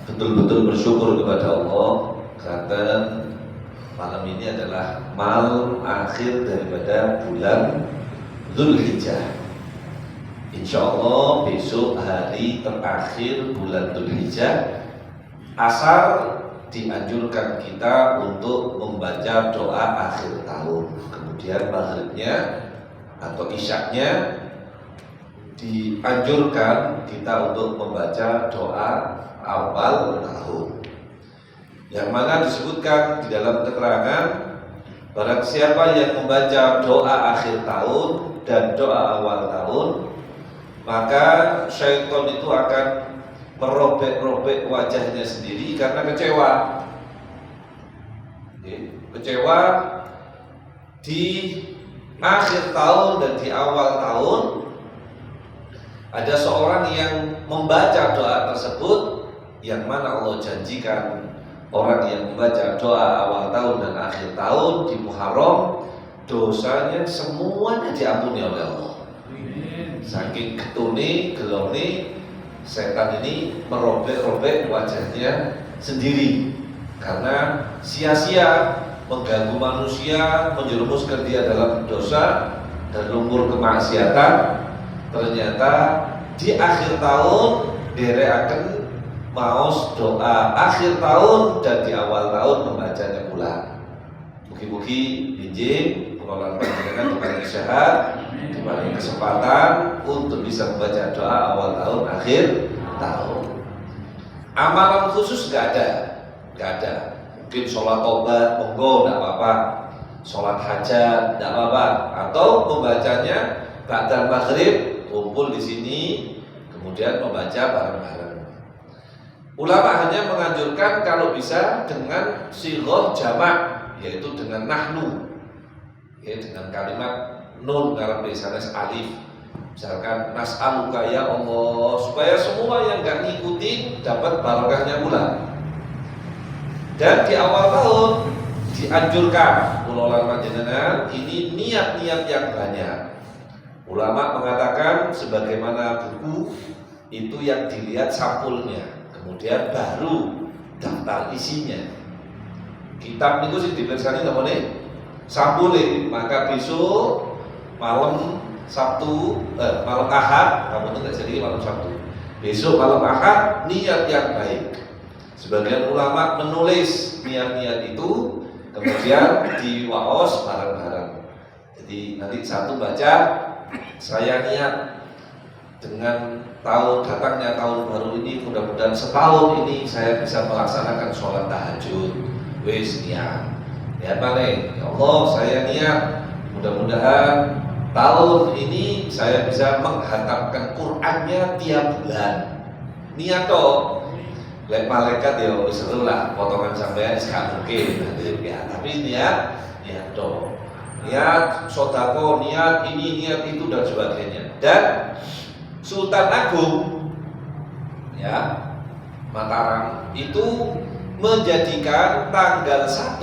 Betul-betul bersyukur kepada Allah karena malam ini adalah malam akhir daripada bulan Dzulhijjah. Insya Allah besok hari terakhir bulan Dzulhijjah, asar dianjurkan kita untuk membaca doa akhir tahun. Kemudian maghribnya atau isyaknya dianjurkan kita untuk membaca doa awal tahun, yang mana disebutkan di dalam keterangan, barang siapa yang membaca doa akhir tahun dan doa awal tahun, maka syaitan itu akan merobek-robek wajahnya sendiri karena kecewa. Kecewa di akhir tahun dan di awal tahun. Ada seorang yang membaca doa tersebut, yang mana Allah janjikan orang yang membaca doa awal tahun dan akhir tahun di Muharram, dosanya semuanya diampuni oleh Allah. Saking ketune, gelone, setan ini merobek-robek wajahnya sendiri karena sia-sia mengganggu manusia, menjerumuskan dia dalam dosa dan lumpur kemaksiatan. Ternyata di akhir tahun dere akan maos doa akhir tahun dan di awal tahun membacanya pula. Mugi-mugi izin pengelolaan panjenengan diberi sehat, diberi kesempatan untuk bisa membaca doa awal tahun akhir tahun. Amalan khusus nggak ada. Mungkin sholat tobat, monggo nggak apa-apa. Sholat hajat nggak apa-apa. Atau membacanya ba'da maghrib, kumpul di sini, kemudian membaca bareng-bareng. Ulama hanya menganjurkan kalau bisa dengan sighah jamak, yaitu dengan nahnu, ya, dengan kalimat nun ngarepe sanes alif. Misalkan nas'aluka ya Allah, supaya semua yang nggak ngikutin dapat barokahnya pula. Dan di awal tahun dianjurkan pengelolaan panjenengan ini niat-niat yang banyak. Ulama mengatakan sebagaimana buku itu yang dilihat sampulnya, kemudian baru daftar isinya. Kitab itu sih dibersani namanya sampulnya. Maka besok malam Sabtu, malam Ahad, kamu tidak jadi malam Sabtu. Besok malam Ahad niat yang baik. Sebagian ulama menulis niat-niat itu, kemudian di waos bareng-bareng. Jadi nanti satu baca, saya niat dengan datangnya tahun baru ini, mudah-mudahan setahun ini saya bisa melaksanakan sholat tahajud. Wis niat balik, ya Allah saya niat mudah-mudahan tahun ini saya bisa menghantamkan Qur'annya tiap bulan. Niat toh, lek malaikat ya wis lah potongan sampean sak mungkin ya, tapi niat toh. Niat sodako, niat ini, niat itu dan sebagainya. Dan Sultan Agung ya Mataram itu menjadikan tanggal 1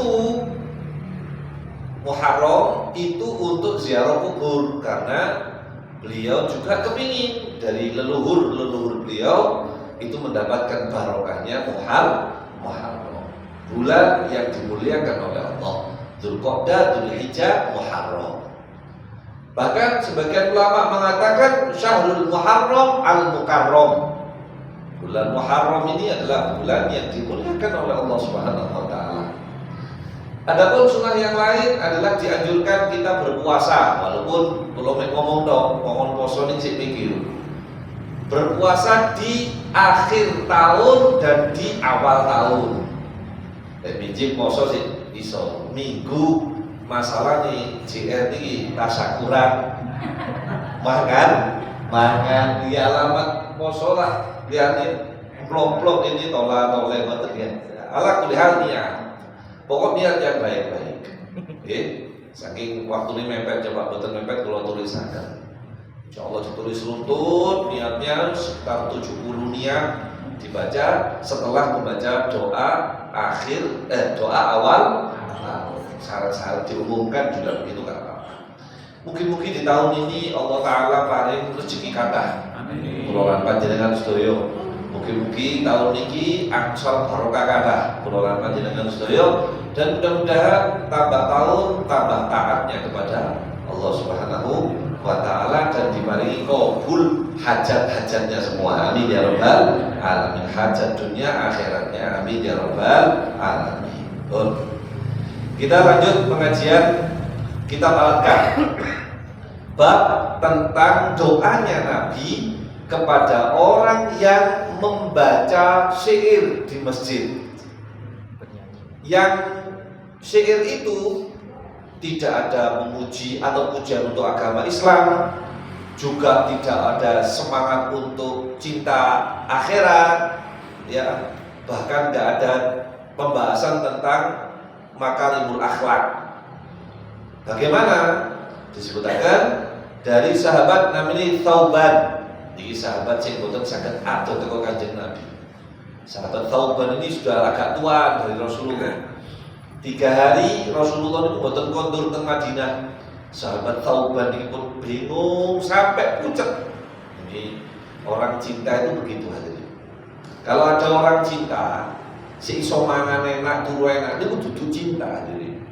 Muharram itu untuk ziarah kubur, karena beliau juga kepingin dari leluhur beliau itu mendapatkan barokahnya Muharram, bulan yang dimuliakan oleh Allah. Dzulqa'dah, Dzulhijjah, Muharram. Bahkan sebagian ulama mengatakan Syahrul Muharram al-Mukarram. Bulan Muharram ini adalah bulan yang dimuliakan oleh Allah Subhanahu wa taala. Adapun sunnah yang lain adalah dianjurkan kita berpuasa, walaupun belum ngomong dong, ngomong poso ini sih pikir. Berpuasa di akhir tahun dan di awal tahun. Biji poso sih iso minggu, masalah nih JR ini rasa kurang makan di alamat poso lah, lihatin blok-blok ini tolak-tolak betul ya. Ala kulihal niat, pokok niat yang baik-baik. Saking waktu ini mepet, coba betul mepet kalau tulisakan. Insya Allah ditulis runtut niatnya sekitar 70 niat dibaca setelah membaca doa doa awal. Syarat-syarat diumumkan juga begitu kan apa. Mungkin-mungkin di tahun ini Allah Ta'ala paling rezeki kathah. Pengelolaan panjenengan sedaya Mugi-mugi tahun ini angsal barokah kathah kula lan panjenengan sedaya, dan mudah-mudahan tambah tahun tambah taatnya kepada Allah Subhanahu wa taala dan diparingi kabul hajat-hajatnya semua. Amin ya rabbal alamin. Hajat dunia akhiratnya. Amin ya rabbal alamin. Kita lanjut pengajian kitab Al-Kahf, bab tentang doanya Nabi kepada orang yang membaca syair di masjid. Yang syair itu tidak ada memuji atau pujian untuk agama Islam, juga tidak ada semangat untuk cinta akhirat, ya, bahkan tidak ada pembahasan tentang makarimul akhlak. Bagaimana? Disebutkan dari sahabat namanya Thauban. Ini sahabat sing boten saged adoh teko Kanjeng Nabi. Sahabat Thauban ini sudah agak tua dari Rasulullah. 3 hari Rasulullah itu boten kondur teng Madinah. Sahabat Thauban ini pun bingung sampai pucet. Ini orang cinta itu begitu hadirin. Kalau ada orang cinta, si iso mangan enak, turu enak, itu dudu cinta hadirin.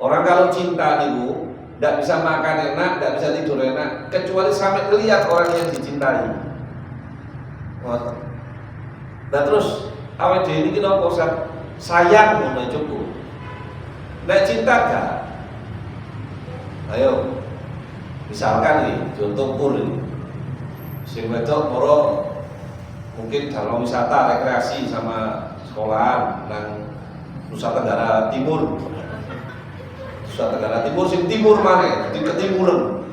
Orang kalau cinta niku tidak bisa makan enak, tidak bisa tidur enak, kecuali sampai melihat orang yang dicintai. Nah terus awet dhewe iki napa sayang ngono cukup. Nek cinta gak? Ayo. Misalkan nih, contoh pur ini. Sing wedok moro mungkin dalam wisata rekreasi sama sekolahan nang Nusa Tenggara Timur. Nusa Tenggara Timur sing timur mana? Di ketimuran.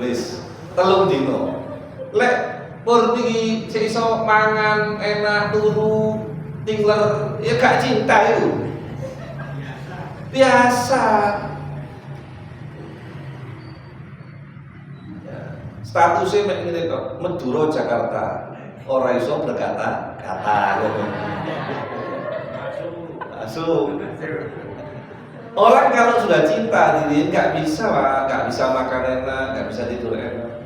Wis 3 dino. Lek pur iki sik iso mangan enak turu tingler ya gak cinta itu. Biasa. Ya, statusnya mek ngene kok, Madura Jakarta. Ora iso berkata-kata. Masuk. Orang kalau sudah cinta diri nggak bisa Pak, nggak bisa makan enak, nggak bisa tidur enak.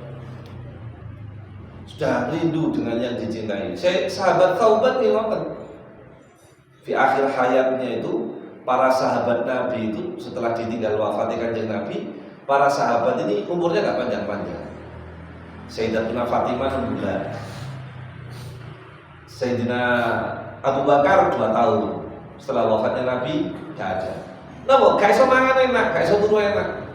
Sudah rindu dengan yang dicintai. Sahabat Thauban ini ngoten. Di akhir hayatnya itu para sahabat Nabi itu setelah ditinggal wafatnya Kanjeng Nabi, para sahabat ini umurnya nggak panjang-panjang. Sayyidatuna Fatimah 6 bulan. Sayyidina Abu Bakar 2 tahun. Setelah wafatnya Nabi nggak ada. Napa gak iso mangan enak, gak iso turu enak.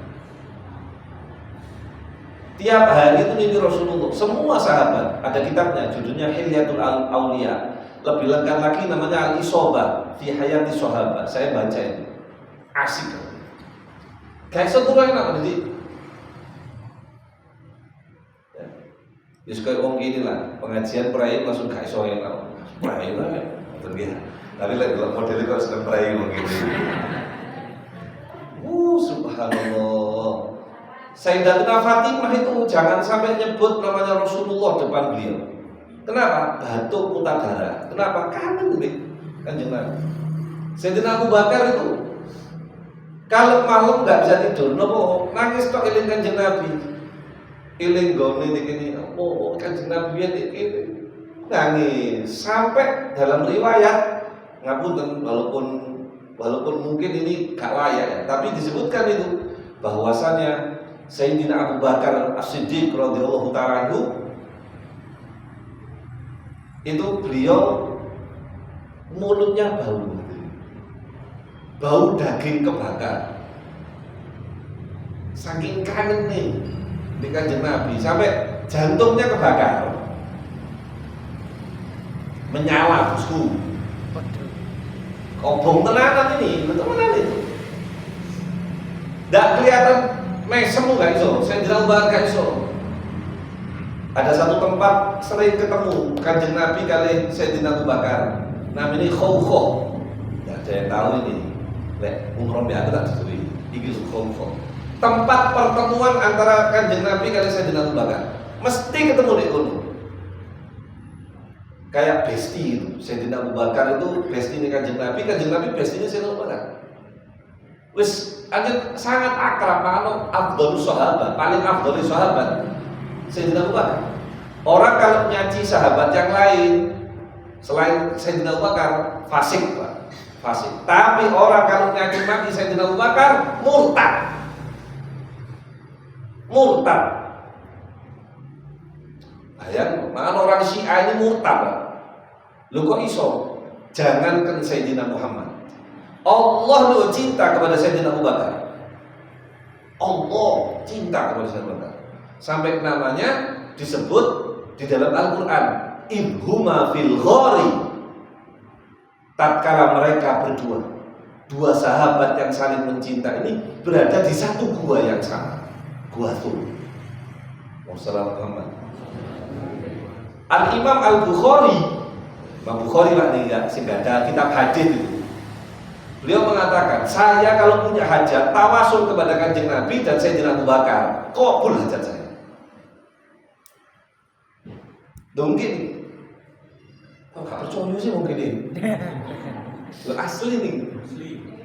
Tiap hari itu mimpi Rasulullah. Semua sahabat ada kitabnya, judulnya Hilyatul Auliya. Lebih lengkap lagi namanya Al-Isobah fi Hayati Sahabat. Saya baca itu. Asik. Gak iso turu enak jadi. Ya. Wis koyo wong gini lah, pengajian prai langsung gak iso enak. Prai lah. Betul. Tapi lek modelnya kok sedang prai wong gini. Subhanallah. Sayyidatuna Fatimah itu jangan sampai nyebut namanya Rasulullah depan beliau. Kenapa? Batuk muntah darah. Kenapa? Kangen nih Kanjeng Nabi. Sayyidina Abu Bakar itu kalau malam nggak bisa tidur, nopo nangis tok eling Kanjeng Nabi. Eling gone iki oh Kanjeng Nabi iki nangis sampai dalam riwayat ngapunten walaupun mungkin ini gak layak ya, tapi disebutkan itu bahwasannya Sayyidina Abu Bakar As-Siddiq radhiyallahu ta'ala itu beliau mulutnya bau daging kebakar, saking kangen nih di Kanjeng Nabi sampai jantungnya kebakar, menyala bosku. Obong tenanan ini, betul tenanan itu. Tidak kelihatan mesem gak iso, Sayyidina Abu Bakar gak iso. Ada satu tempat sering ketemu Kanjeng Nabi kali Sayyidina Abu Bakar. Namanya Khawkhah. Tidak ada yang tahu ini. Lek umroh biasa tak ditulis. Ini Khawkhah. Tempat pertemuan antara Kanjeng Nabi kali Sayyidina Abu Bakar. Mesti ketemu di kono. Kayak besti itu, Sayyidina Abu Bakar itu besti ini Kanjeng Nabi bestinya Sayyidina Abu Bakar. Wis sangat akrab, afdhalus sahabat, paling afdhalus sahabat Sayyidina Abu Bakar. Orang kalau nyaci sahabat yang lain selain Sayyidina Abu Bakar, fasik Pak, fasik. Tapi orang kalau nyaci maki Sayyidina Abu Bakar, murtad. Murtad. Bayang, makanya orang Syiah ini murtad Pak. Lu kok iso? Jangankan Sayyidina Muhammad, Allah lu cinta kepada Sayyidina Abu Bakar. Allah cinta kepada Sayyidina Abu Bakar. Sampai namanya disebut di dalam Al-Quran, idhuma fil ghari, tatkala mereka berdua, dua sahabat yang saling mencinta ini berada di satu gua yang sama, gua Tur. Wassalamualaikum. Al-Imam Al-Bukhari, Imam Bukhari Pak nih, sehingga ada kitab hadis itu. Beliau mengatakan, saya kalau punya hajat tawasul kepada Kanjeng Nabi dan Sayyidina Abu Bakar, qabul hajat saya. Mungkin, kok gak percaya sih mungkin ini? Lo asli nih.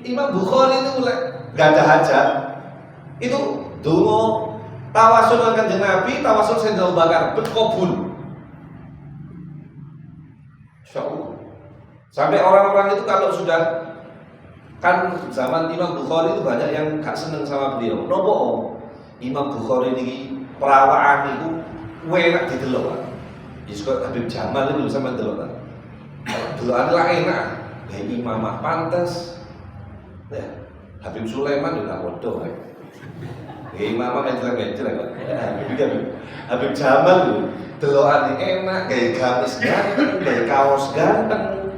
Imam Bukhari itu mulai gak ada hajat. Itu dongo tawasul dengan Kanjeng Nabi, tawasul Sayyidina Abu Bakar, berkabul. Insyaallah. Sampai orang-orang itu kalau sudah, kan zaman Imam Bukhari itu banyak yang gak seneng sama beliau. Nopo Imam Bukhari ini perawaan itu enak didelok. Isko Habib Jamal itu sama delok kan. Delokan lah enak. Kayak imamah pantas. Ya, Habib Sulaiman juga bodoh. Kayak imamah mencela-mencela kok. Habib Jamal itu delokan enak, kayak gamis ganteng, kayak kaos ganteng.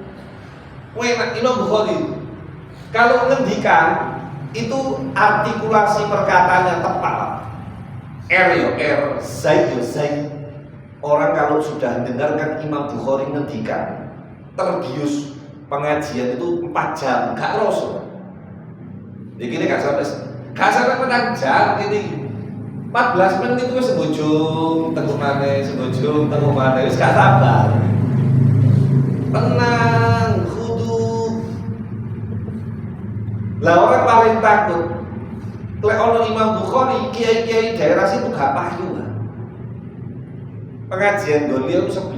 Enak Imam Bukhari. Kalau ngendikan itu artikulasi perkataannya tepat. R, Zaid. Orang kalau sudah dengarkan Imam Bukhari ngendikan, terbius pengajian itu 4 jam, gak roso. Jadi gini gak sampai menang jam ini. 14 menit itu sebujung tengku mana, wis gak sabar. Tenang, khudu. Lah orang paling takut lek ono Imam Bukhari, kiai-kiai daerah situ gak payu. Pengajian beliau itu sepi.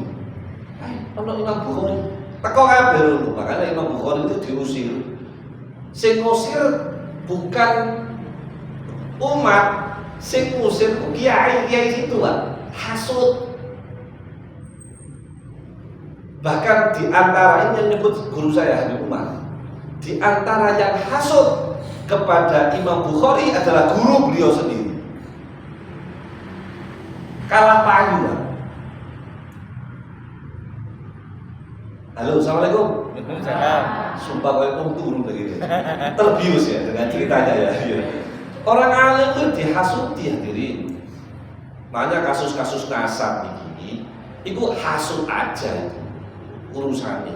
Ono Imam Bukhari teko kabeh lho, makanya Imam Bukhari itu diusir. Sing ngusir bukan umat, sing ngusir kiai-kiai situ lah, hasud. Bahkan di antara ini yang nyebut guru saya Habib Umar, di antara yang hasud kepada Imam Bukhari adalah guru beliau sendiri. Kalah payu lah. Halo, assalamualaikum. Waalaikumsalam. Sumpah kayak turun begitu. Terbius ya dengan ceritanya ya. Orang alim itu dihasuti hadirin. Makanya kasus-kasus nasab ini, itu hasut aja itu urusannya.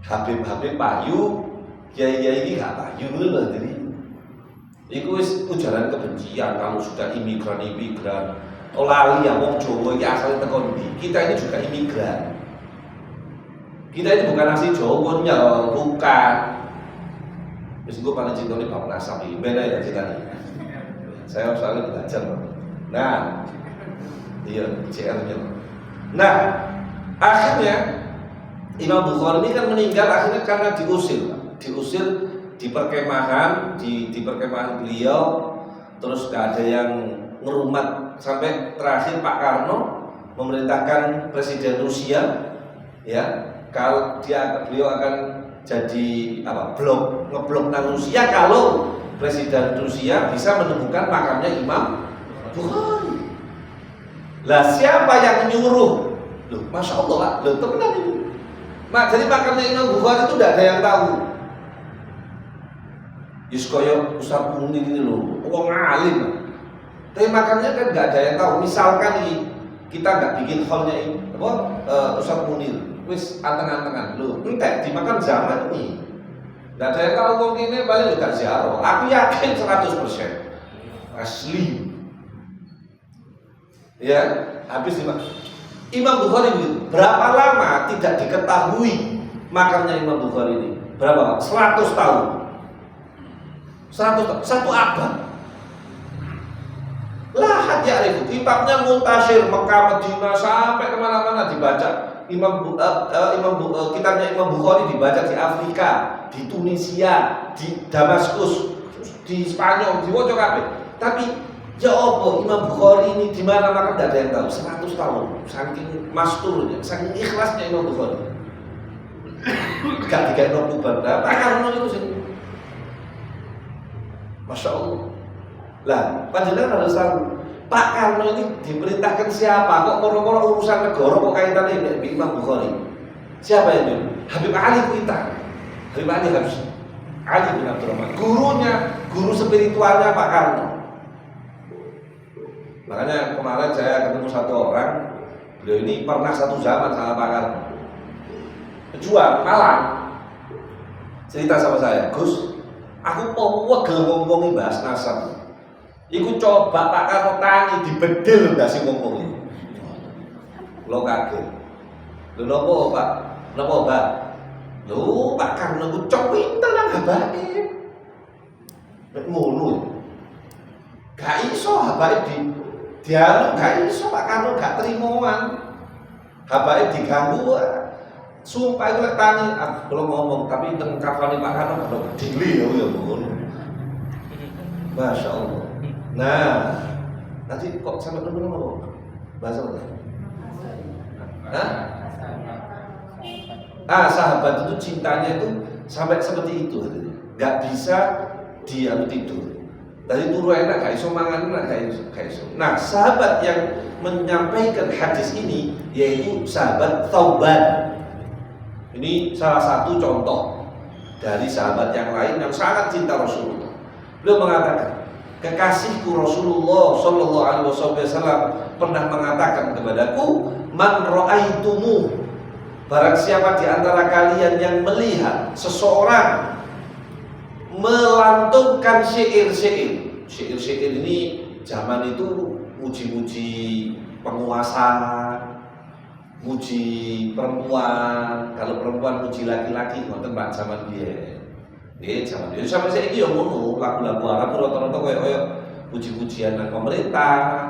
Habib payu, kiai ini gak payu loh hadirin. Itu ujaran kebencian kalau sudah imigran. Lali ya wong Jawa ya asalnya tekan ndi. Kita ini juga imigran. Kita ini bukan asli Jawa, bukan. Terus gue paling cinta nih Bapak Nasab ini, beda ya ceritanya. Saya selalu belajar. Nah, iya CR-nya. Nah, akhirnya Imam Bukhari ini kan meninggal akhirnya karena diusir di perkemahan, di perkemahan beliau, terus gak ada yang ngerumat sampai terakhir Pak Karno memerintahkan Presiden Rusia, ya. Kalau beliau akan jadi ngeblok nang Rusia kalau Presiden Rusia bisa menemukan makamnya Imam Bukhari. Lah siapa yang nyuruh? Loh, Masya Allah lah, loh temenan ini. Nah, jadi makamnya Imam Bukhari itu tidak ada yang tahu. Yuskoyo Ustaz Munir ini loh, wong alim. Tapi makamnya kan nggak ada yang tahu. Misalkan nih, kita nggak bikin hallnya ini, Ustaz Munir. Wis anteng-antengan lho, entek dimakan zaman ini. Enggak ada yang tahu wong ini balik gak ziarah. Aku yakin 100% asli. Ya, habis Imam Bukhari begitu. Berapa lama tidak diketahui makamnya Imam Bukhari ini? Berapa? 100 tahun. 100 tahun, 1 abad. Lah ahad ya'rifu. Kitabnya muntasyir Mekah, Madinah sampai kemana-mana dibaca. Kitabnya Imam Bukhari dibaca di Afrika, di Tunisia, di Damaskus, di Spanyol, di Wojok kabeh. Tapi ya apa Imam Bukhari ini di mana-mana tidak ada yang tahu. 100 tahun saking masturnya, saking ikhlasnya Imam Bukhari. Gak digawe kuban. Nah, karena itu sih. Masya Allah. Lah, panjenengan harus tahu Pak Karno ini diperintahkan siapa? Kok moro-moro urusan negara kok kaitannya dengan Imam Bukhari? Siapa yang Habib Ali perintah. Habib Ali harus Ali bin Abdurrahman. Gurunya, guru spiritualnya Pak Karno. Makanya kemarin saya ketemu satu orang, beliau ini pernah satu zaman sama Pak Karno. Pejuang Malang. Cerita sama saya, Gus, aku mau wegel ngomongin bahas nasab. Iku coba Pak Karno tangi dibedil nggak sih ngomongin. Lo kaget. Lo nopo Pak? Nopo Pak? Lo Pak Karno ku cowok tenang habaib. Ngono. Gak iso habaib di dialog, gak iso Pak Karno gak terimoan. Habaib diganggu. Sumpah itu lek tangi belum ngomong tapi teng kafane Pak Karno belum dili ya ngono. Masya Allah. Nah, nanti kok sampai ngomong bahasa apa? Hah? Sahabat itu cintanya itu sampai seperti itu, nggak bisa diam tidur. Dari turu enak, gak iso mangan enak, gak iso. Nah, sahabat yang menyampaikan hadis ini yaitu sahabat Thauban. Ini salah satu contoh dari sahabat yang lain yang sangat cinta Rasulullah. Beliau mengatakan, kekasihku Rasulullah Shallallahu Alaihi Wasallam pernah mengatakan kepadaku, man ra'aitumu, barang siapa di antara kalian yang melihat seseorang melantunkan syair-syair. Syair-syair ini zaman itu muji-muji penguasa, muji perempuan. Kalau perempuan muji laki-laki, ngoten Pak zaman dia. Zaman dia sampai saya ini yang ngono, lagu-lagu Arab rata-rata koyo puji-pujian nang pemerintah,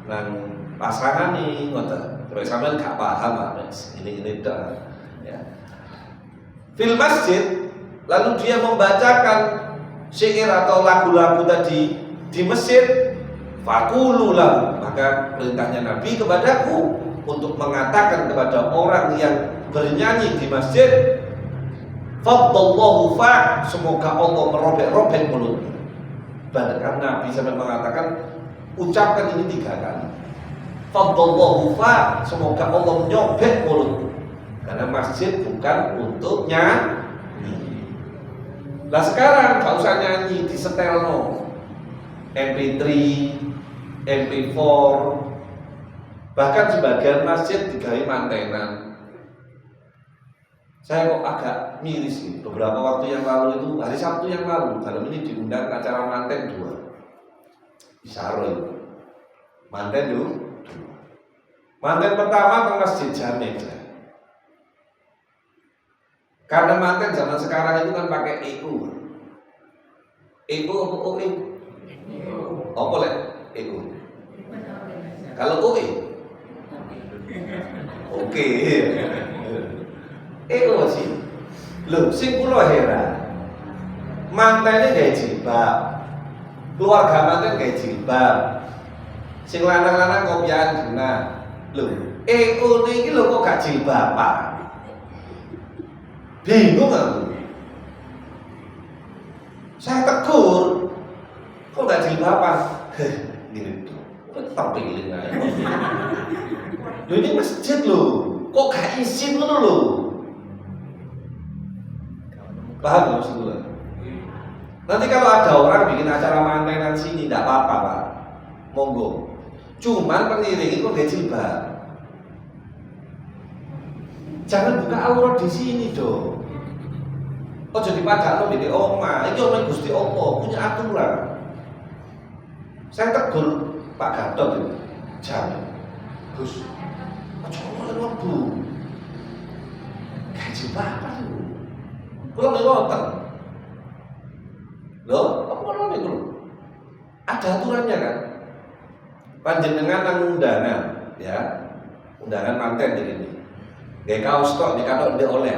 nang pasangan nih, ngoten. Terus sampean gak paham Pak, ini dah. Ya. Fil masjid, lalu dia membacakan syair atau lagu-lagu tadi di masjid. Faqulu lahu, maka perintahnya Nabi kepadaku untuk mengatakan kepada orang yang bernyanyi di masjid, faddallahu fa', semoga Allah merobek-robek mulutnya. Bahkan Nabi sampai mengatakan, ucapkan ini 3 kali. Faddallahu fa', semoga Allah menyobek mulutnya. Karena masjid bukan untuk nyanyi. Nah sekarang gak usah nyanyi di setelno, MP3, MP4, bahkan sebagian masjid digawe mantenan. Saya kok agak miris nih. Beberapa waktu yang lalu itu, hari Sabtu yang lalu, dalam ini diundang acara manten 2 di Saro itu. Manten dulu. Manten pertama ke Masjid Jamek. Karena manten zaman sekarang itu kan pakai EU. EU apa OE? Apa lek EU? Kalau OE? Oke. Sih. Loh, sing kula heran. Mantene gawe jilbab. Keluarga manten gawe jilbab. Sing lanang-lanang kopiahan genah. Loh, niki lho kok gak jilbaban. Bingung aku. Saya tegur, kok gak jilbaban? Gini tuh, tetap pilih aja. Loh ini masjid loh, kok gak izin loh? Paham maksud gue? Nanti kalau ada orang bikin acara mantenan sini, tidak apa-apa Pak, monggo. Cuman pengiring itu gak jilbab. Jangan buka aurat di sini dong. Oh jadi padahal di oma, ini omong Gusti Allah punya aturan. Saya tegur Pak Gatot itu, jangan, Gus, coba waktu, gaji berapa itu? Pulang di hotel, loh, apa namanya itu? Ada aturannya kan? panjenengan nang undangan, ya, undangan manten ini. Kayak kaos tok dikatok ndek oleh.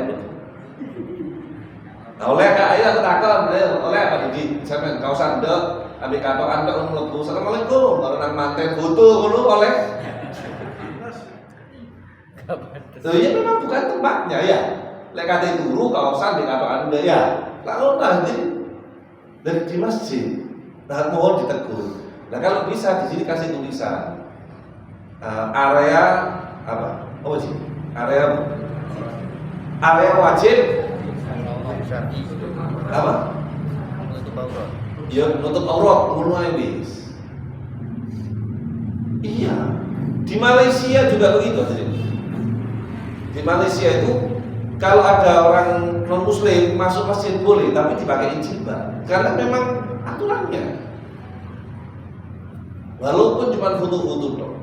Nah, oleh kak, ayo aku takon, oleh apa jadi sampean kaosan ndek, ambil katokan ndek mlebu. Assalamualaikum, kalau nang manten foto ngono oleh. Loh, ya memang bukan tempatnya ya. Lek kate turu kaosan dikatokan ndek ya. Lalu nanti dari di masjid, nah mohon ditegur. Nah kalau bisa di sini kasih tulisan area apa? Oh sih, area wajib apa? Ya nutup aurat mulai bis. Iya, di Malaysia juga begitu. Di Malaysia itu kalau ada orang non muslim masuk masjid boleh, tapi dipakai jilbab karena memang aturannya. Walaupun cuma foto-foto dong.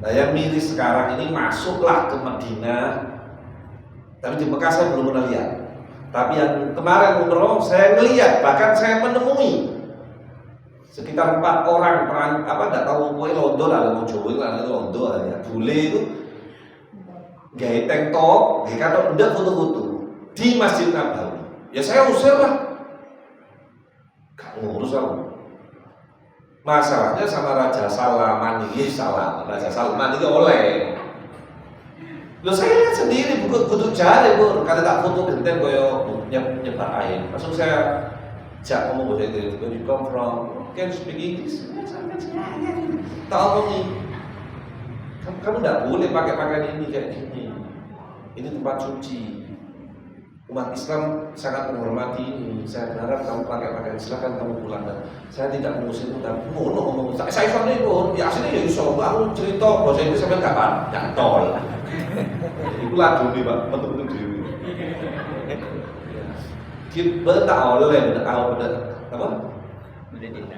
Nah yang miris sekarang ini masuklah ke Madinah, tapi di Mekah saya belum pernah lihat. Tapi yang kemarin umroh saya melihat, bahkan saya menemui sekitar 4 orang enggak tahu kue londo lah, mau Jawa lah londo ya, bule itu gaya tank top, gaya katok ndak foto-foto di Masjid Nabawi. Ya saya usir lah, gak ngurus aku. Masalahnya sama Raja Salman ini Raja Salman ini oleh. Loh saya lihat sendiri butuh jari bu, kalau tak foto genteng koyo nyebar air. Langsung saya jak ngomong bahasa Inggris, where you come from? Can you speak English? Tak omongin. Kamu tidak boleh pakai pakaian ini kayak gini. Ini tempat suci. Umat Islam sangat menghormati ini. Saya berharap kamu pakai pakaian, silakan kamu pulang. Saya tidak mengusir tapi ngomong. Saya soalnya pun, ya aslinya ya iso. Aku cerita bahasa Inggris sampai kapan? Jantol. Itu lagu nih pak, betul-betul dewi. Kita tak oleh bener apa?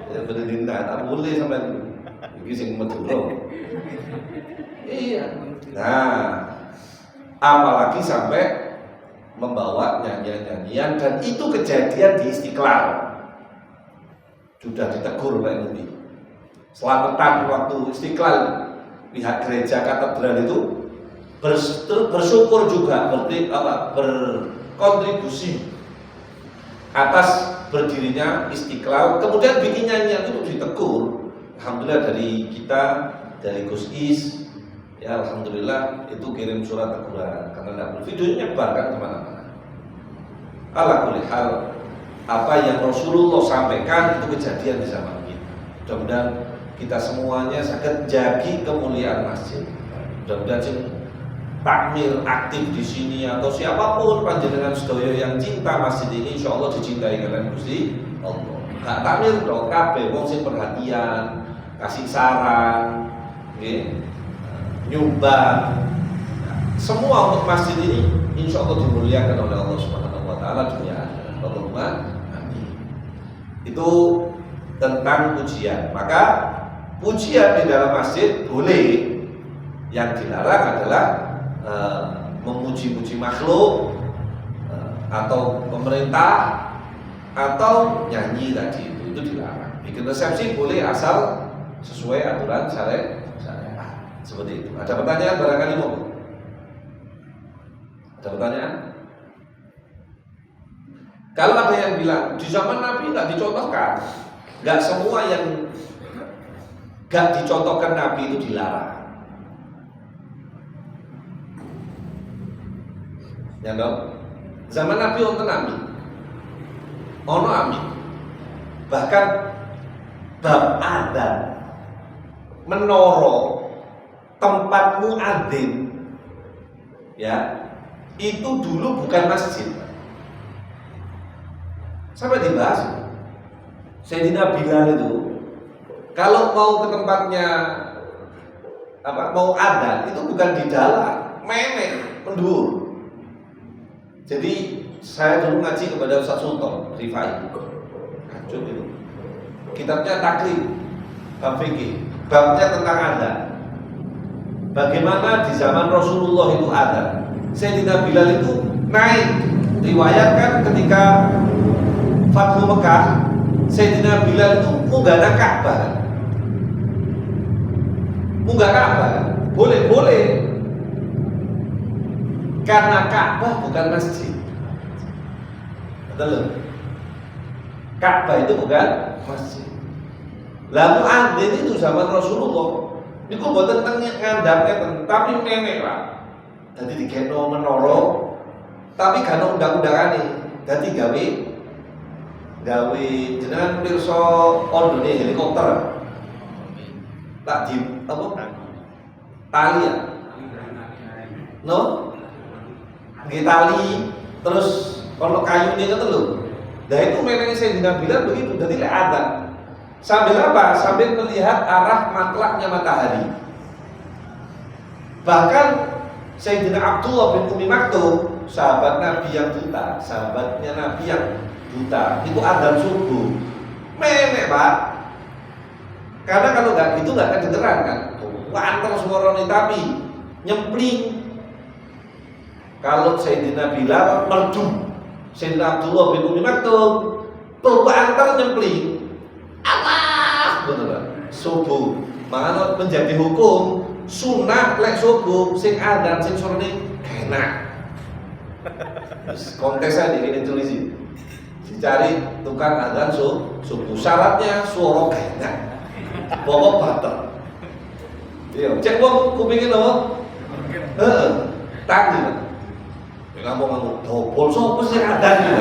Berdina, tak boleh sampai ini sing Madura. Iya. Nah, apalagi sampai membawa nyanyian-nyanyian dan itu kejadian di Istiqlal. Sudah ditegur Pak Nudi. Selamatan waktu Istiqlal pihak gereja katedral itu bersyukur juga berkontribusi atas berdirinya Istiqlal. Kemudian bikin nyanyian itu ditegur. Alhamdulillah dari kita, dari Gus Is, ya alhamdulillah itu kirim surat teguran karena tidak boleh videonya nyebarkan kemana-mana. Ala kulli hal, apa yang Rasulullah sampaikan itu kejadian di zaman kita. Mudah-mudahan kita semuanya sangat jagi kemuliaan masjid. Mudah-mudahan takmir aktif di sini atau siapapun panjenengan sedaya yang cinta masjid ini insya Allah dicintai kalian Gusti Allah. Gak takmir dong, kabeh wong sing perhatian, kasih saran, nyumbang, semua untuk masjid ini insya Allah dimuliakan oleh Allah Subhanahu Wa Taala dunia akhirat. Amin. Itu tentang pujian. Maka pujian di dalam masjid boleh, yang dilarang adalah memuji-muji makhluk atau pemerintah atau nyanyi tadi itu dilarang. Bikin resepsi boleh asal sesuai aturan syariat. Seperti itu. Ada pertanyaan barangkali mau? Ada pertanyaan? Kalau ada yang bilang di zaman Nabi nggak dicontohkan, nggak semua yang nggak dicontohkan Nabi itu dilarang. Ya dong. Zaman Nabi wonten amin. Ono amin. Bahkan bab adzan menoro tempat muadzin ya itu dulu bukan masjid. Sampai dibahas Sayyidina Bilal itu kalau mau ke tempatnya mau adzan itu bukan di dalam, memek mendur. Jadi saya dulu ngaji kepada Ustaz Sultan Rifai, kacau itu. Kitabnya Takrib, bab fikih, babnya tentang adzan. Bagaimana di zaman Rasulullah itu adzan. Sayyidina Bilal itu naik, riwayatkan ketika Fathu Mekah, Sayyidina Bilal itu munggah Ka'bah. Munggah Ka'bah boleh, karena Ka'bah bukan masjid. Betul? Ka'bah itu bukan masjid. Lah muadzin itu zaman Rasulullah niku mboten teng ngandhapke tapi menek Pak. Dadi digeno menara tapi gak ono undang-undangane. Dadi gawe jenengan pirsa ondone helikopter. Tak di apa? Tali ya? No? Nggih tali terus ono kayune ngoten lho. Nah itu memang Sayyidina Bilal begitu. Jadi lek adzan sambil apa? Sambil melihat arah matlaknya matahari. Bahkan Sayyidina Abdullah bin Umi Maktum, sahabat Nabi yang buta, sahabatnya Nabi yang buta, itu adzan subuh. Memek Pak. Karena kalau nggak gitu nggak kedengeran kan. Wanter suaranya tapi nyempling. Kalau Sayyidina Bilal merdu, Sayyidina Abdullah bin Umi Maktum antar nyempling. Allah, betul. Subuh, makanya menjadi hukum sunnah lek subuh sing adzan sing suarane enak. Kontes aja ini tulis dicari tukang adzan subuh. Syaratnya suara enak. Pokok batal. Iya, cek wong kupingin apa? Heeh. Tangi. Ngomong dobol sopo sing adzan iki.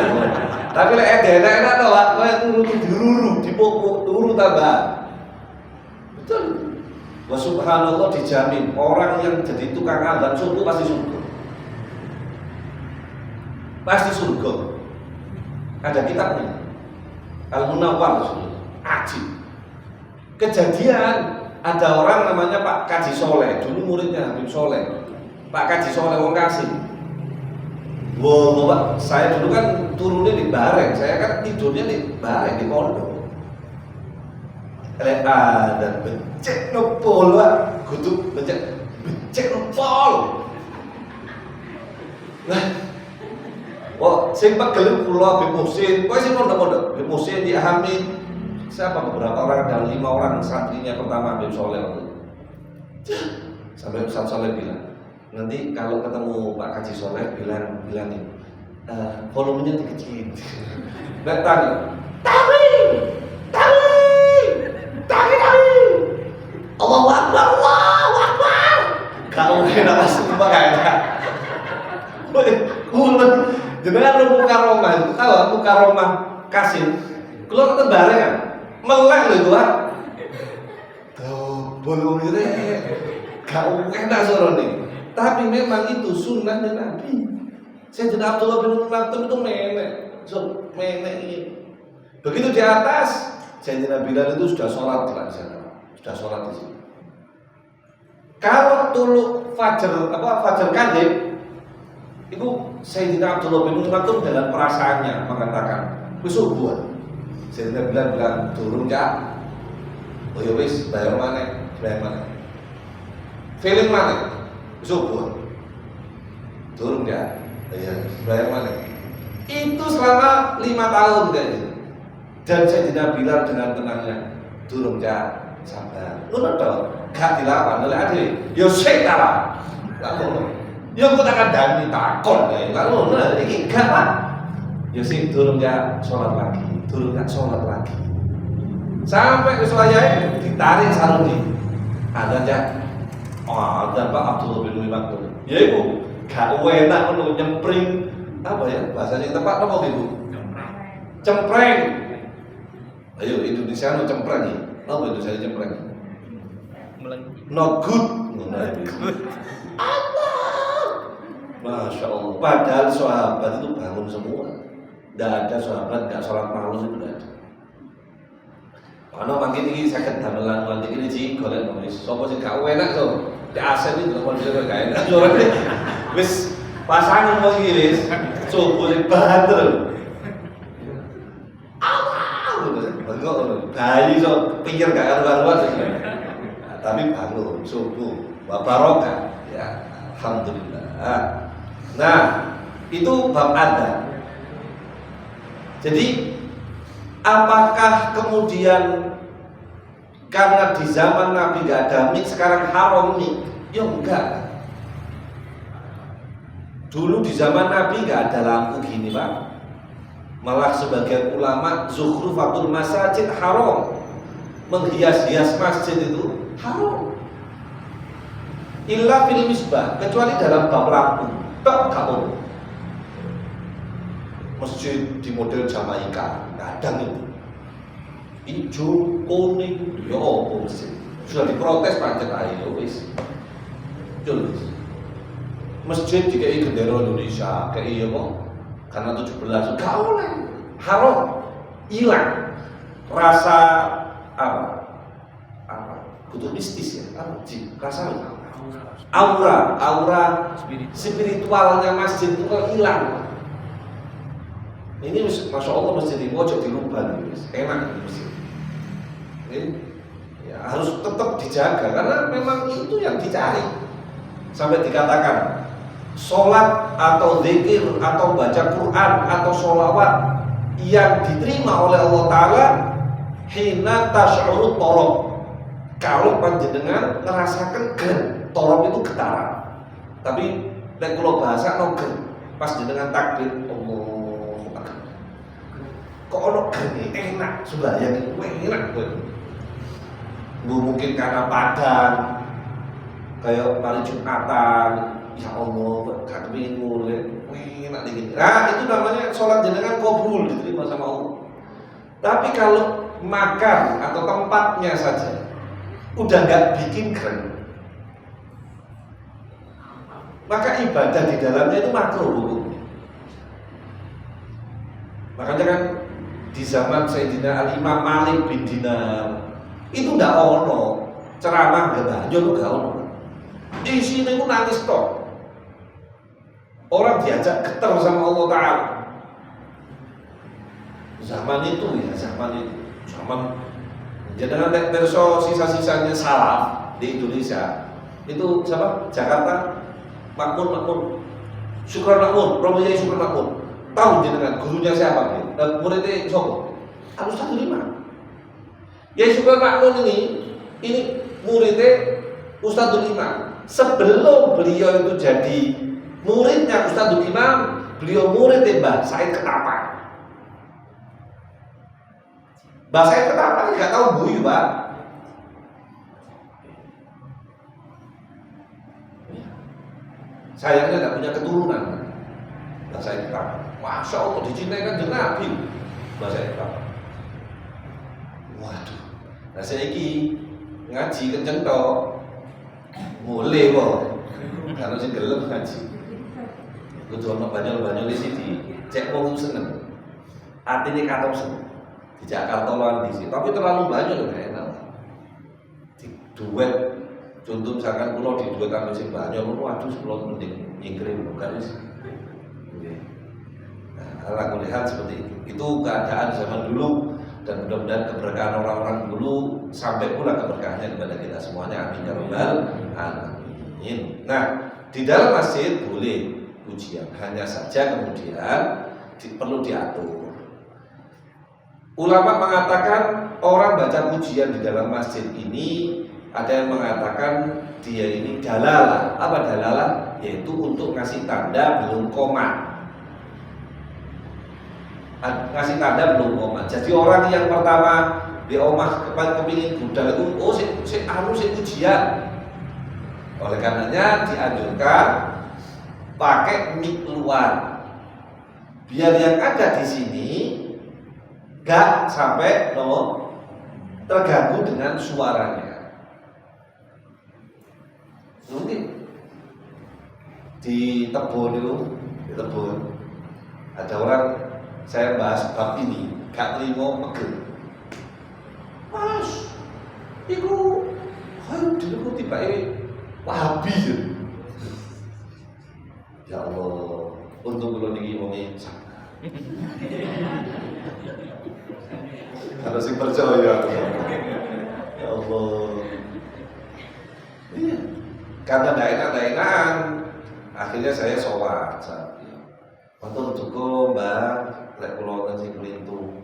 Tapi lek enak-enak to, Pak, kowe turu diruru, dipupuk, turu tambah. Betul. Wa subhanallah dijamin orang yang jadi tukang adzan subuh pasti surga. Pasti surga. Ada kitabnya. Al-Munawwar Ajib. Kejadian ada orang namanya Pak Kaji Soleh, dulu muridnya Habib Soleh. Pak Kaji Soleh wong Kasih. Wow, Pak, saya dulu kan turunnya di Bareng, saya kan tidurnya di Bareng di pondok. Ada becek nopol, Pak, kudu becek nopol. Nah, wah, sing pegel kula Habib Muhsin, kowe sing pondok-pondok, Habib Muhsin di Hamid. Siapa beberapa orang dan 5 orang santrinya pertama Habib Soleh waktu itu. Sampai Ustaz Soleh bilang, nanti kalau ketemu Pak Kaji Soleh bilangin volumenya dikecilin. Nggak tanya, tawi, Allahu Akbar. Kalau enak masuk Pak kayaknya. Ulen, jenengan muka Roma itu tahu muka Roma Kasim. Kalau kita bareng kan, melek lho gua. Tuh, bolong ini gak enak suara nih. Tapi memang itu sunnahnya Nabi. Sayyidina Abdullah bin Umi Maktum itu menek ini. Begitu di atas, Sayyidina Bilal itu sudah sholat di sana, sudah sholat di sini. Kalau dulu fajar kadib, itu Sayyidina Abdullah bin Umi Maktum dalam perasaannya mengatakan, subuh. Sayyidina Bilal bilang turun ya. Oh ya wis, bayar mana? Feeling mana? Subuh. Turun ya. Iya, bayar mana? Itu selama 5 tahun kayaknya. Dan Sayyidina Bilal dengan tenangnya turun ya, sabar. Ngono to, gak dilawan oleh ade. Yo sik ta, Pak. Lalu yo kok tak kandhani takon ya. Lalu iki gak, Pak. Yo sik turun ya, sholat lagi. Turun gak sholat lagi. Sampai ke Surabaya ditarik sarungnya. Ada ya. Oh, ada Pak Abdullah bin Umi Maktum. Ya ibu, gak enak ngono nyempring apa ya bahasanya yang tepat apa ibu? Cempreng. Ayo Indonesia no cempreng nih. Apa Indonesia cempreng? Not good. Allah. Masya Allah. Padahal sahabat itu bangun semua. Tidak ada sahabat gak sholat malam itu tidak ada. Karena makin ini sakit damelan nanti ini sih golek nulis. Sopo sih gak enak tuh. Di asen itu kondisi gak enak. Soalnya wis pasangan mau wis coba sih banter. Bengok bayi so pikir gak karuan tapi bangun subuh barokah ya alhamdulillah. Nah itu bab ada. Jadi apakah kemudian karena di zaman Nabi gak ada mic, sekarang haram mic. Ya enggak. Dulu di zaman Nabi gak ada lampu gini Pak. Malah sebagian ulama zukhrufatul masajid haram, menghias-hias masjid itu haram. Illa fil misbah, kecuali dalam bab lampu. Tak kamu. Masjid di model Jamaika, kadang itu hijau, kuning, ya apa masjid. Sudah diprotes pancet ayo wis. Jelas. Masjid dikai bendera Indonesia, kayak apa? Karena 17 gak oleh. Haram. Hilang rasa apa? Kudu mistis ya, rasa aura spiritualnya masjid itu kok hilang. Ini masya Allah masjid ini wajib dirubah, enak masjid. Ini ya, harus tetap dijaga karena memang itu yang dicari. Sampai dikatakan sholat atau zikir atau baca Quran atau sholawat yang diterima oleh Allah Ta'ala hina tash'urut torob, kalau panjenengan ngerasakan gen, torob itu getaran. Tapi kalau bahasa no gen, pas jenengan takbir kok ono geni enak sembahyang itu enak gue. Mungkin karena padan kayak hari Jumatan, ya Allah gak kepingin mulai enak dingin. Nah itu namanya sholat jenengan qabul, diterima sama Allah. Tapi kalau makan atau tempatnya saja udah gak bikin keren, maka ibadah di dalamnya itu makruh hukumnya. Makanya kan di zaman Sayyidina Al-Imam Malik bin Dinar itu ndak ono ceramah gak banyak, gak ono. Isinya itu nangis toh. Orang diajak getar sama Allah Ta'ala. Zaman itu jangan perso sisa-sisanya salaf di Indonesia. Itu siapa? Jakarta Makmun Syukran Makmun, Romo Yai Syukran Makmun. Tahu jenengan gurunya siapa? Muridnya siapa? Ustadz Imam. Yai Syukran Makmun ini muridnya Ustadz Imam. Sebelum beliau itu jadi muridnya Ustadz Imam, beliau muridnya Mbah Said Ketapang. Mbah Said Ketapang nggak tahu buyu Pak. Sayangnya nggak punya keturunan. Mbah Said Ketapang. Masya Allah dicintai kan Nabi. Mbah Said Ketapang. Waduh. Nah saya ini ngaji kenceng toh. Mulai kok. Karena sih gelem ngaji. Kudu ono banyak-banyak di sini. Cek wong seneng. Atine katon seneng. Di Jakarta lan di sini. Tapi terlalu banyak loh gak enak. Di duet contoh misalkan pulau di duet kami sing banyak, waduh pulau mending nyingkirin bukan sih. Nah, ala kulihat seperti itu. Itu keadaan zaman dulu dan mudah-mudahan keberkahan orang-orang dulu sampai pula keberkahannya kepada kita semuanya. Amin ya rabbal alamin. Nah, di dalam masjid boleh ujian, hanya saja kemudian perlu diatur. Ulama mengatakan orang baca pujian di dalam masjid ini, ada yang mengatakan dia ini dalalah. Apa dalalah? Yaitu untuk ngasih tanda belum komat. Ngasih tanda belum komat. Jadi orang yang pertama di omah kepingin budal itu, oh si ujian. Oleh karenanya dianjurkan pakai mic luar, biar yang ada di sini gak sampai terganggu dengan suaranya. Mungkin di Tebon itu, ada orang saya bahas bab ini gak terima pegel. Mas, iku dulu tiba Wahabi ya Allah, untung belum niki wonge harus sing percaya. Ya Allah. Iya. Karena tidak enak, akhirnya saya sholat. Untuk cukup Mbak, lek kula nang sing kelintu.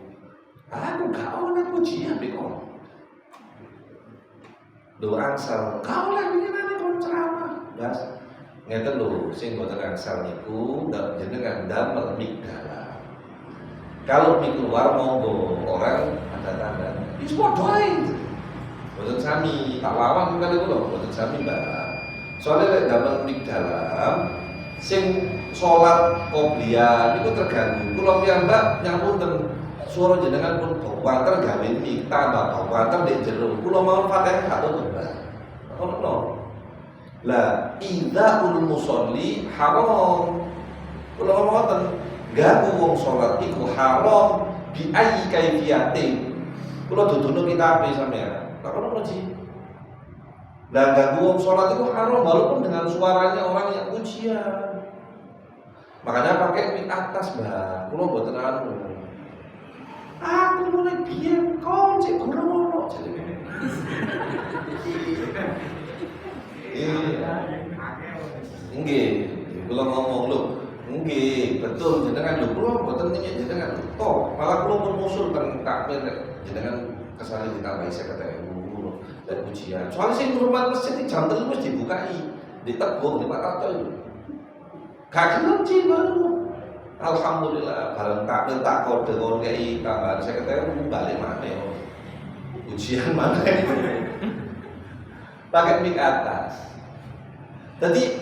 Aku gak ono pujian biko. Lho angsal, kau lek winginane kon ceramah. Mas, ngeten lho, sing boten angsal niku jenengan damel mik dalam. Kalau mik keluar monggo, orang ada tanda. Wis padha ae. Boten sami, tak lawan kali kula, boten sami, Mbak. Soalnya lek damel mik dalam sing salat qobliyah niku terganggu. Kula piyambak nyapunten suara jenengan pun bawater gawe mik tambah bawater ndek jero. Kula mau Fatihah gak tutup, Mbak. Ono. Lah, idzaul musolli haram. Kula ngoten, ganggu wong salat iku haram bi ayyi kaifiyatin. Kula dudono kitabe sampean. Tak ono Ji. Lah ganggu wong salat itu haram walaupun dengan suaranya orang yang pujian. Makanya pakai mic atas, Mbak. Kulo mboten anu. Aku mulai biyen kon cek ngono jadi ngene. Nggih, kulo ngomong lho. Nggih, betul jenengan lho kulo mboten nyek jenengan toh. Malah kulo pun musul kan takmir jenengan kesane ditambahi 50.000 dan pujian. Soalnya sing ngurmat masjid jam 3 wis dibukai. Ditebung di Pak Tato itu. Gak gelem Ci baru. Alhamdulillah bareng takmir tak kode kon kei tambahan 50.000 balik maneh. Ujian mana? Pakai mic atas. Jadi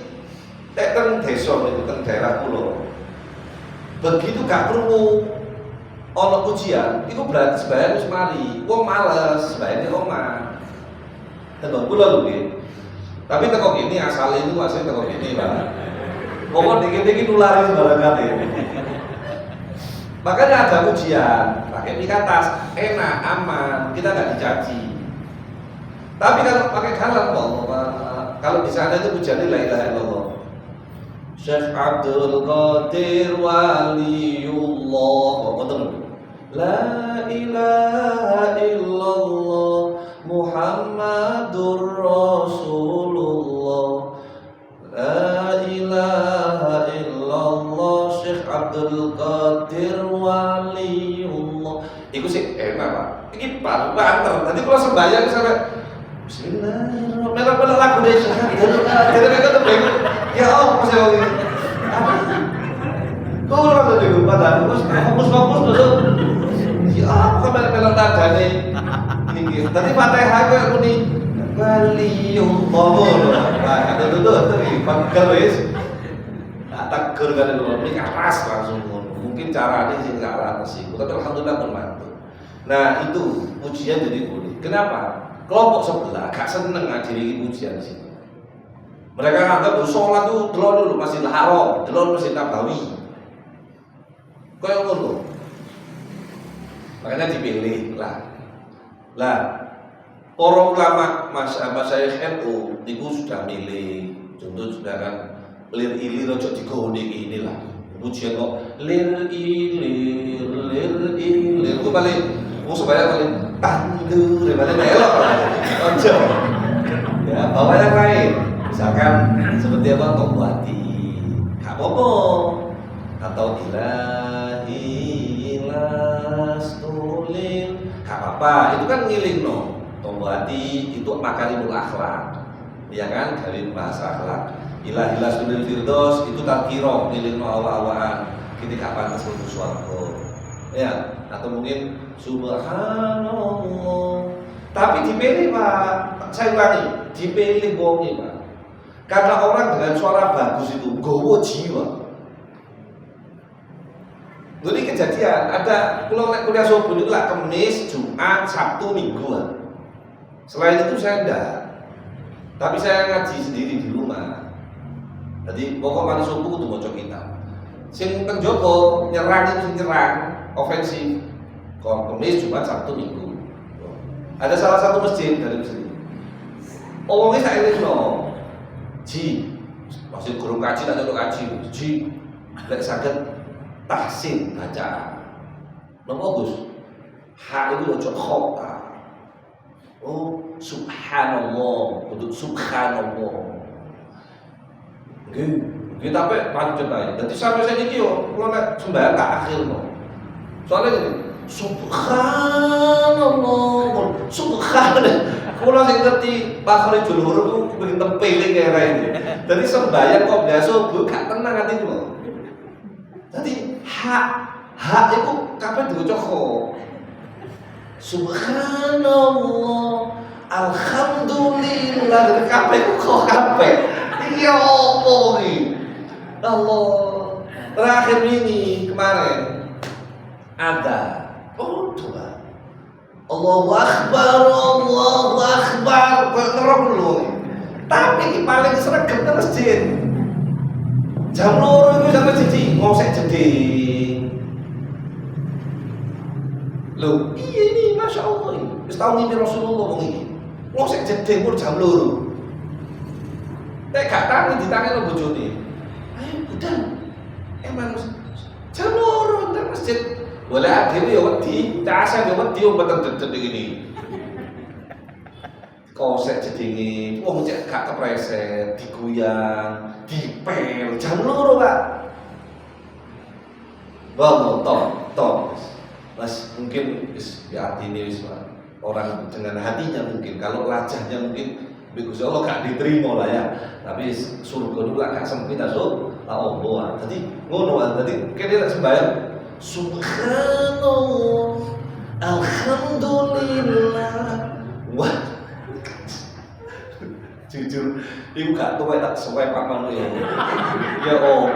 teng desa niku teng daerah kula. Begitu gak perlu ana ujian, iku berarti sembahyang wis mari. Wong males sembahyang di omah. Teng kula lho nggih. Tapi teko kene asale niku asale teko kene, Pak. Pokok dikit-dikit nulari sembarangan ya. Makanya ada ujian, pakai mic atas, enak, aman, kita nggak dicaci. Tapi kalau pakai kalam, kalau di sana itu ujiannya la ilaha illallah. Syekh Abdul Qadir Waliullah, betul. La ilaha illallah Muhammadur Rasulullah. La ilaha illallah Syekh Abdul Qadir Waliullah. Iku sih enak, Pak. Iki banter. Nanti kalau sembahyang sampai Bismillahirrahmanirrahim. Lagu deh Syekh Abdul Qadir kata bego. Ya Allah, masih lagi. Kau orang tuh dulu pada fokus dulu. Ya Allah, melok nadane. Ini. Tadi Fatihah kok muni Waliullah. Nah, ada pagkel wis. Tak tegur kan lho, ini keras langsung. Mungkin caranya sih enggak ratus sih, tapi alhamdulillah membantu. Nah, itu pujian jadi boleh. Kenapa? Kelompok sebelah gak seneng ngadiri pujian di sini. Mereka anggap sholat itu delon dulu masih haram, delon masih nabawi. Kayak ngono. Makanya dipilih lah. Para ulama masyayikh NU itu sudah milih, contoh sudah kan lir ilir ojo digone inilah. Pujian kok lir ilir itu paling supaya paling tandur paling elok. Ojo. Ya, bawa yang lain. Misalkan seperti apa Tombati. Gak apa-apa. Atau ilahi lastulil. Gak apa-apa. Itu kan ngiling no. Tombati itu makarimul akhlak, ya kan, dari bahasa akhlak. Ilahi lastulil firdos itu tadkiro, ngiling no awal-awalan. Kita gak pantas untuk suarga. Ya, atau mungkin subhanallah. Tapi dipilih Pak, saya ulangi, dipilih wongnya Pak. Karena orang dengan suara bagus itu gowo jiwa. Jadi kejadian ada kuliah subuh itu lah Kamis, Jumat, Sabtu, Minggu. Selain itu saya enggak. Tapi saya ngaji sendiri di rumah. Jadi pokok kali subuh kudu maca kitab. Sing teng Joko nyerang itu nyerang ofensif. Kalau Kamis, Jumat, Sabtu, Minggu. Ada salah satu masjid dari masjid. Omongnya saya ini loh. Ji, masjid guru kaji dan untuk kaji. Ji, lek saged tahsin bacaan. Nomor Gus. Hak itu ojo khota. Oh, subhanallah, untuk subhanallah. Nggih, tapi pancet ae. Dadi sampai saya iki yo kula nek sembahyang tak akhir no. Soalnya gini, subhanallah, subhanallah. Kula sing ngerti Makhrijul Huruf ku pengen tempele kaya ini. Dadi sembayang kok biasa Bu gak tenang ati kula. Dadi hak itu kabeh diwaca kok. Subhanallah, alhamdulillah, dari kabeh kok kabeh. Iki opo iki? Allah. Terakhir ini kemarin ada doa. Allahu Akbar, Allahu Akbar, terus lho. Tapi iki paling sregep nang masjid. Jam 2 itu sampai jadi ngosek jeding. Loh, iya ini Masya Allah ini. Wis tau ngimpi Rasulullah ngomong ini. Ngosek jeding pun jam 2. Nek gak tangi ditangi lo bojone. Ayo udah. Emang jam 2 nang masjid. Boleh akhirnya ya wedi, tasnya ya wedi ombatan dedek ini. Kosek jedinge, wong cek gak kepreset, diguyang, dipel, jam 2 Pak. Wong tok. Mas mungkin ya atine wis orang dengan hatinya mungkin, kalau wajahnya mungkin Gusti Allah gak diterima lah ya. Tapi surga itu gak sempit aso, Allah. Tadi ngono tadi kene lek sembahyang Subhanallah, alhamdulillah. Wah, jujur, ibu gak tuh tak sesuai Pak Manu ya. Ya kok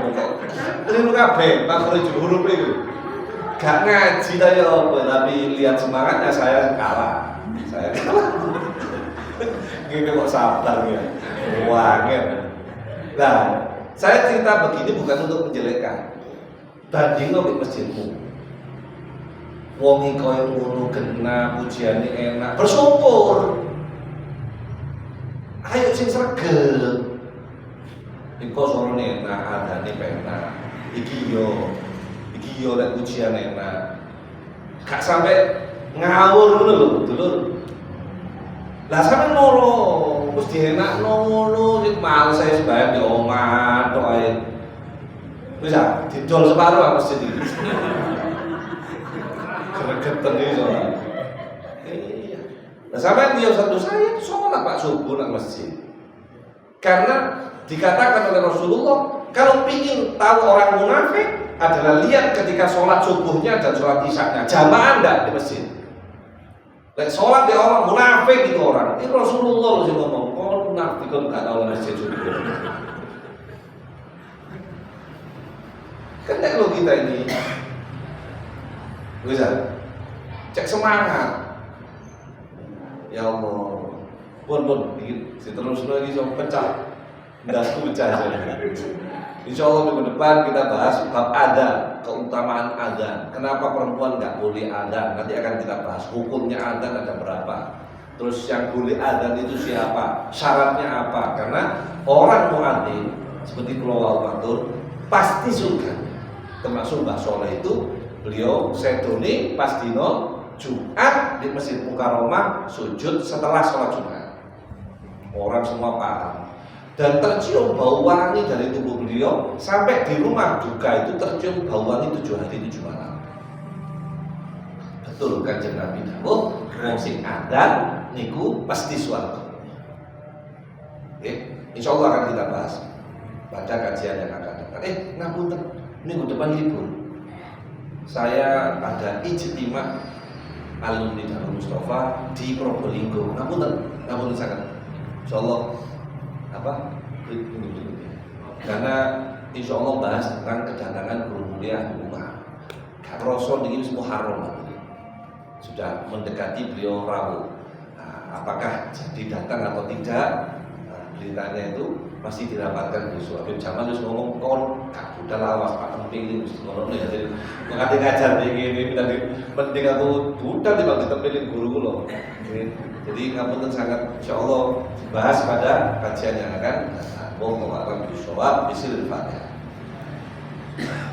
keliru kabeh Makhrijul Huruf itu. Gak ngaji ta ya apa, tapi lihat semangatnya saya kalah. Gini kok sabar ya. Wangen. Nah, saya cerita begini bukan untuk menjelekkan. Bandingno di masjidmu. Wong iki koyo ngono genah, pujiane enak, bersyukur. Ayo sing sregep. Iku sorone enak, adane penak. Iki yo lek pujian enak. Gak sampai ngawur ngono lho, dulur. Lah sampe ngono, wis dienakno ngono, sik males saya sembahyang di omah tok ae. Wis didol separo aku masjid iki. Gregetan iki soalnya. Iya. Nah sampean dia satu saya sholat Pak subuh nang masjid. Karena dikatakan oleh Rasulullah, kalau ingin tahu orang munafik adalah lihat ketika sholat subuhnya dan sholat isyaknya jamaah enggak di masjid. Lek sholat dia orang munafik itu orang. Ini Rasulullah loh sih ngomong, kalau munafik kan enggak tahu masjid subuh. Kena lo kita ini, bisa cek semangat. Ya Allah, pun dikit, terus lagi so pecah, ndasku pecah saja. Insya Allah minggu depan kita bahas bab adzan, keutamaan adzan. Kenapa perempuan nggak boleh adzan? Nanti akan kita bahas hukumnya adzan ada berapa. Terus yang boleh adzan itu siapa? Syaratnya apa? Karena orang muadzin seperti Pulau Matur pasti surga. Termasuk Mbah Soleh itu beliau sedone pas dino Jumat di Masjid Mukarramah sujud setelah sholat Jumat. Orang semua paham. Dan tercium bau wangi dari tubuh beliau sampai di rumah duka itu tercium bau wangi 7 hari 7 malam. Betul Kanjeng Nabi dawuh, wong sing adzan niku pasti swarga. Oke, insyaallah akan kita bahas pada kajian yang akan datang. Ngapunten, minggu depan libur. Saya ada ijtima alumni Darul Mustafa di Probolinggo. Ngapunten sangat. Insyaallah karena insya Allah bahas tentang kedatangan guru mulia di rumah. Kak Rasul ini semua haram sudah mendekati beliau rawuh. Nah, apakah jadi datang atau tidak? Nah, beritanya itu masih dirapatkan besok. Habib Jamal terus ngomong kon kak udah lawas Pak Temping ini mesti ngomong nih jadi mengajar ngajar begini tadi penting aku udah dibagi tempelin guru loh. Jadi ngapunten sangat insyaallah dibahas pada kajian yang akan datang. Wallahu a'lam bishawab. Bismillahirrahmanirrahim.